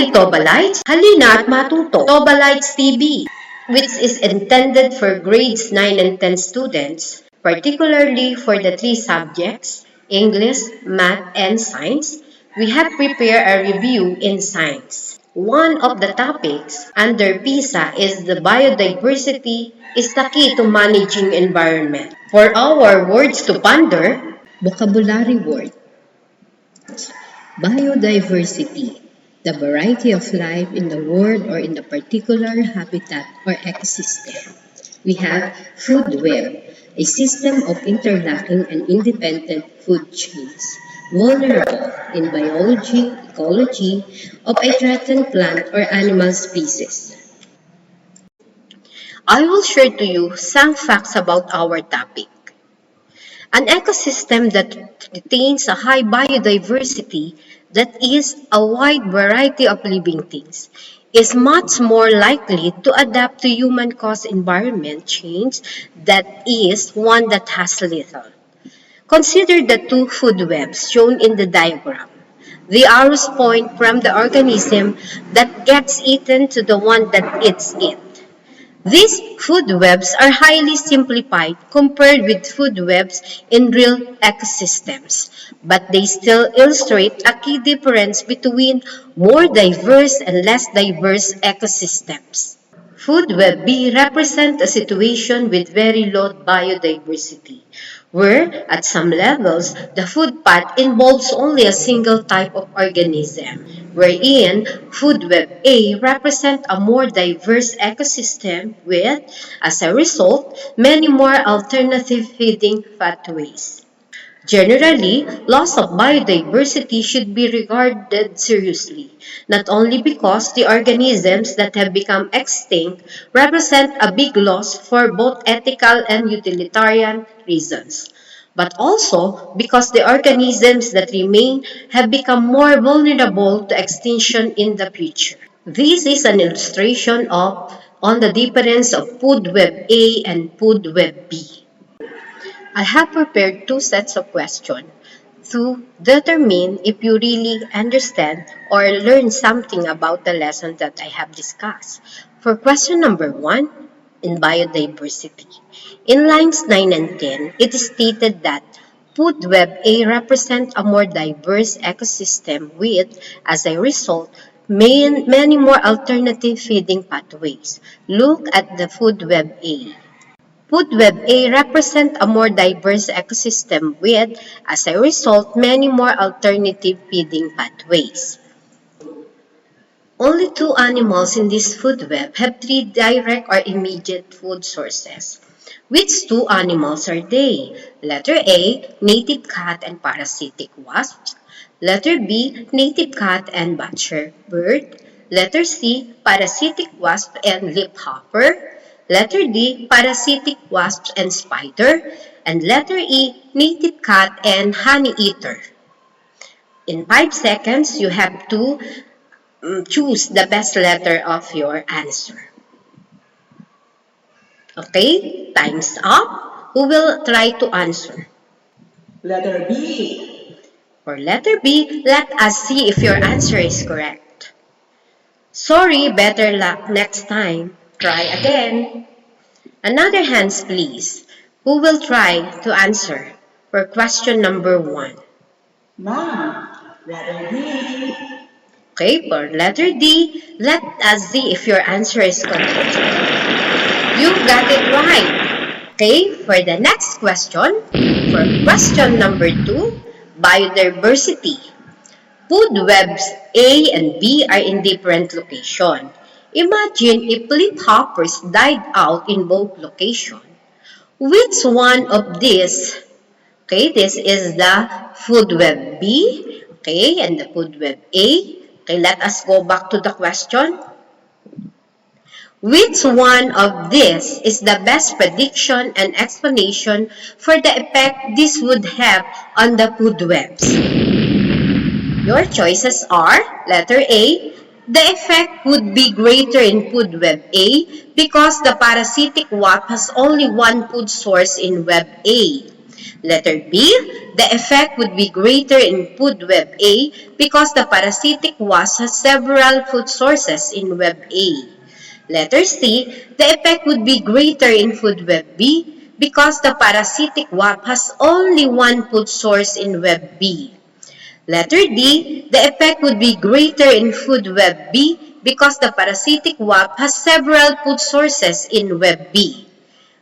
Hi Tobalites! Halina at matuto! Tobalites TV, which is intended for grades 9 and 10 students, particularly for the three subjects, English, Math, and Science. We have prepared a review in Science. One of the topics under Pisa is the biodiversity is the key to managing environment. For our words to ponder, vocabulary word. Biodiversity, the variety of life in the world or in the particular habitat or ecosystem. We have food web, a system of interlocking and independent food chains, vulnerable in biology, ecology of a threatened plant or animal species. I will share to you some facts about our topic. An ecosystem that retains a high biodiversity, that is, a wide variety of living things, is much more likely to adapt to human-caused environment change that is one that has little. Consider the two food webs shown in the diagram. The arrows point from the organism that gets eaten to the one that eats it. These food webs are highly simplified compared with food webs in real ecosystems, but they still illustrate a key difference between more diverse and less diverse ecosystems. Food web B represents a situation with very low biodiversity, where at some levels the food path involves only a single type of organism, wherein food web A represents a more diverse ecosystem with, as a result, many more alternative feeding pathways. Generally, loss of biodiversity should be regarded seriously, not only because the organisms that have become extinct represent a big loss for both ethical and utilitarian reasons, but also because the organisms that remain have become more vulnerable to extinction in the future. This is an illustration on the difference of food web A and food web B. I have prepared two sets of questions to determine if you really understand or learn something about the lesson that I have discussed. For question number 1, in biodiversity. In lines 9 and 10, it is stated that food web A represents a more diverse ecosystem with, as a result, many more alternative feeding pathways. Look at the food web A. Food web A represents a more diverse ecosystem with, as a result, many more alternative feeding pathways. Only two animals in this food web have three direct or immediate food sources. Which two animals are they? Letter A, native cat and parasitic wasps. Letter B, native cat and butcher bird. Letter C, parasitic wasp and leafhopper. Letter D, parasitic wasps and spider. And letter E, native cat and honey eater. In 5 seconds, you have to choose the best letter of your answer. Okay, time's up. Who will try to answer? Letter B. For letter B, let us see if your answer is correct. Sorry, better luck next time. Try again. Another hands, please. Who will try to answer for question number 1? Mom. Letter D. Okay, for letter D, let us see if your answer is correct. You got it right. Okay, for the next question, for question number 2, biodiversity. Food webs A and B are in different locations. Imagine if leafhoppers died out in both locations. Which one of these? Okay, this is the food web B, okay, and the food web A. Okay, let us go back to the question. Which one of these is the best prediction and explanation for the effect this would have on the food webs? Your choices are, letter A, the effect would be greater in food web A because the parasitic wasp has only one food source in web A. Letter B, the effect would be greater in food web A because the parasitic wasp has several food sources in web A. Letter C, the effect would be greater in food web B because the parasitic wasp has only one food source in web B. Letter D, the effect would be greater in food web B because the parasitic wasp has several food sources in web B.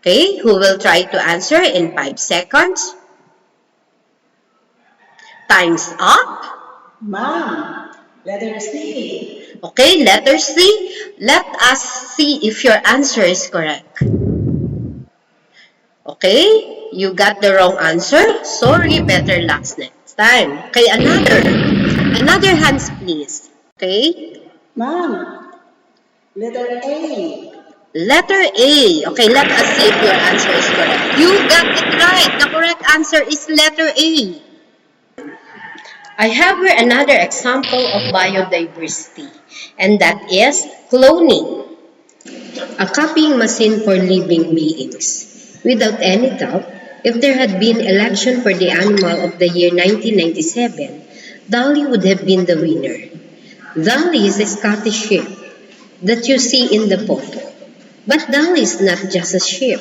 Okay, who will try to answer in 5 seconds? Time's up. Ma'am, letter C. Okay, letter C. Let us see if your answer is correct. Okay, you got the wrong answer. Sorry, better luck next time. Okay, another hands please. Okay, Ma'am, letter A. letter A. Okay, let us see if your answer is correct. You got it right. The correct answer is letter A. I have here another example of biodiversity, and that is cloning, a copying machine for living beings. Without any doubt, if there had been election for the animal of the year 1997, Dolly would have been the winner. Dolly is a Scottish sheep that you see in the photo. But Dolly is not just a sheep.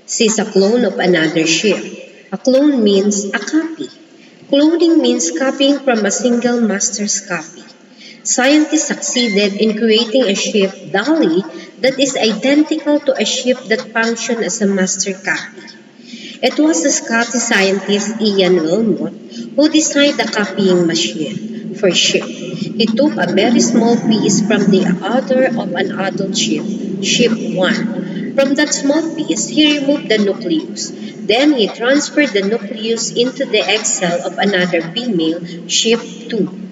She's a clone of another sheep. A clone means a copy. Cloning means copying from a single master's copy. Scientists succeeded in creating a sheep, Dolly, that is identical to a sheep that functioned as a master copy. It was the Scottish scientist Ian Wilmot who designed the copying machine for sheep. He took a very small piece from the udder of an adult sheep, sheep 1. From that small piece, he removed the nucleus. Then he transferred the nucleus into the egg cell of another female, sheep 2.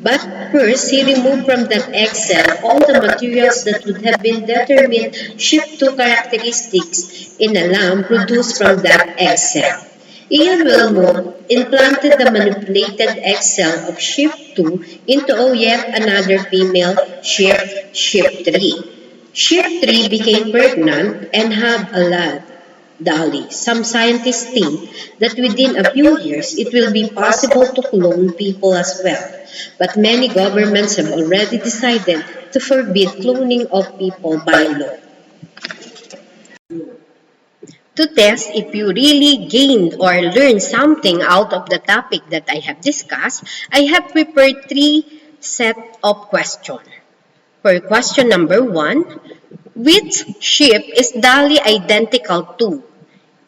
But first, he removed from that egg cell all the materials that would have been determined sheep 2 characteristics in a lamb produced from that egg cell. Ian Wilmot implanted the manipulated egg cell of sheep 2 into yet another female sheep, sheep 3. Sheep 3 became pregnant and had a lad, Dolly. Some scientists think that within a few years it will be possible to clone people as well. But many governments have already decided to forbid cloning of people by law. To test if you really gained or learned something out of the topic that I have discussed, I have prepared 3 set of questions. For question number 1, which sheep is Dolly identical to?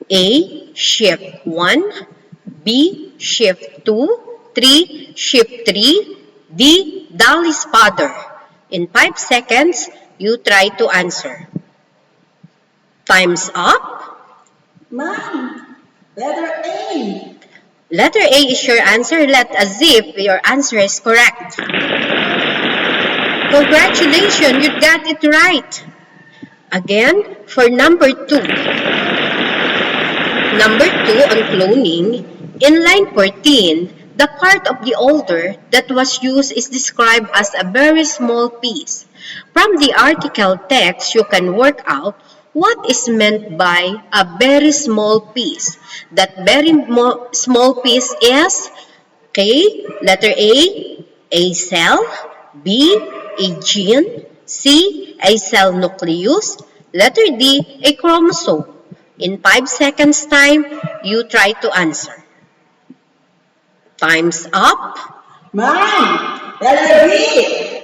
A. Sheep 1, B. Sheep 2, 3. Sheep 3, D. Dolly's father. In 5 seconds, you try to answer. Time's up. Ma'am, letter A. Letter A is your answer. Let us see if your answer is correct. Congratulations, you got it right. Again, for number 2. Number 2 on cloning, in line 14, the part of the odor that was used is described as a very small piece. From the article text, you can work out what is meant by a very small piece. That very small piece is, okay, letter A cell, B, a gene, C, a cell nucleus, letter D, a chromosome. In 5 seconds time, you try to answer. Time's up. Ma'am, letter B.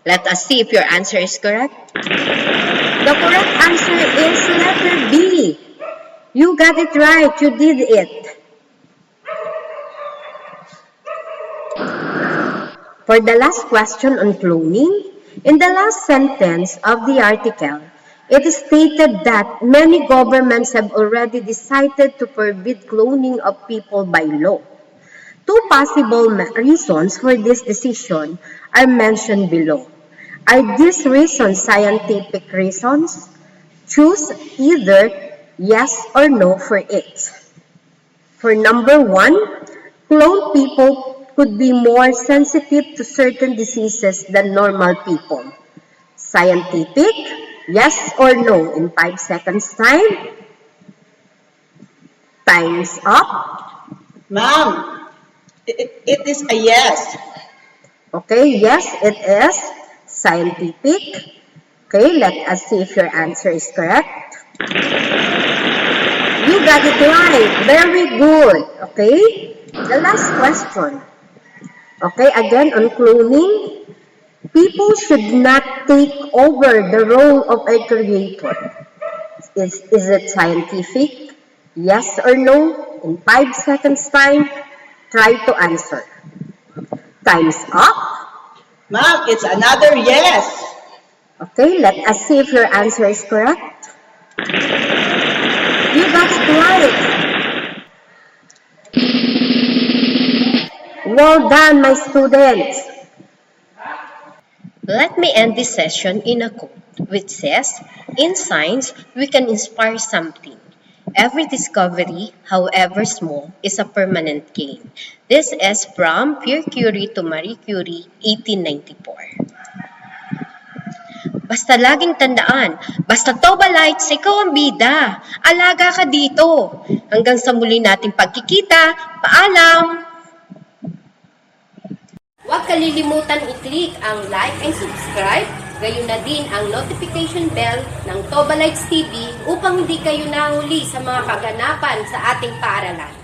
Let us see if your answer is correct. The correct answer is letter B. You got it right. You did it. For the last question on cloning, in the last sentence of the article, it is stated that many governments have already decided to forbid cloning of people by law. 2 possible reasons for this decision are mentioned below. Are these reasons scientific reasons? Choose either yes or no for it. For number 1, cloned people could be more sensitive to certain diseases than normal people. Scientific, yes or no in 5 seconds time. Time's up. Ma'am, it is a yes. Okay, yes, it is scientific. Okay, let us see if your answer is correct. You got it right. Very good. Okay, the last question. Okay, again on cloning. People should not take over the role of a creator. Is it scientific? Yes or no? In 5 seconds time, try to answer. Time's up. Ma'am, it's another yes. Okay, let us see if your answer is correct. You got it right. Well done, my students. Let me end this session in a quote which says, in science, we can inspire something. Every discovery, however small, is a permanent gain. This is from Pierre Curie to Marie Curie, 1894. Basta laging tandaan, basta Tobalites, ikaw ang bida. Alaga ka dito. Hanggang sa muli nating pagkikita, paalam! Huwag kalilimutan i-click ang like and subscribe, gayon na din ang notification bell ng Tobalites TV upang hindi kayo nahuli sa mga kaganapan sa ating paaralan.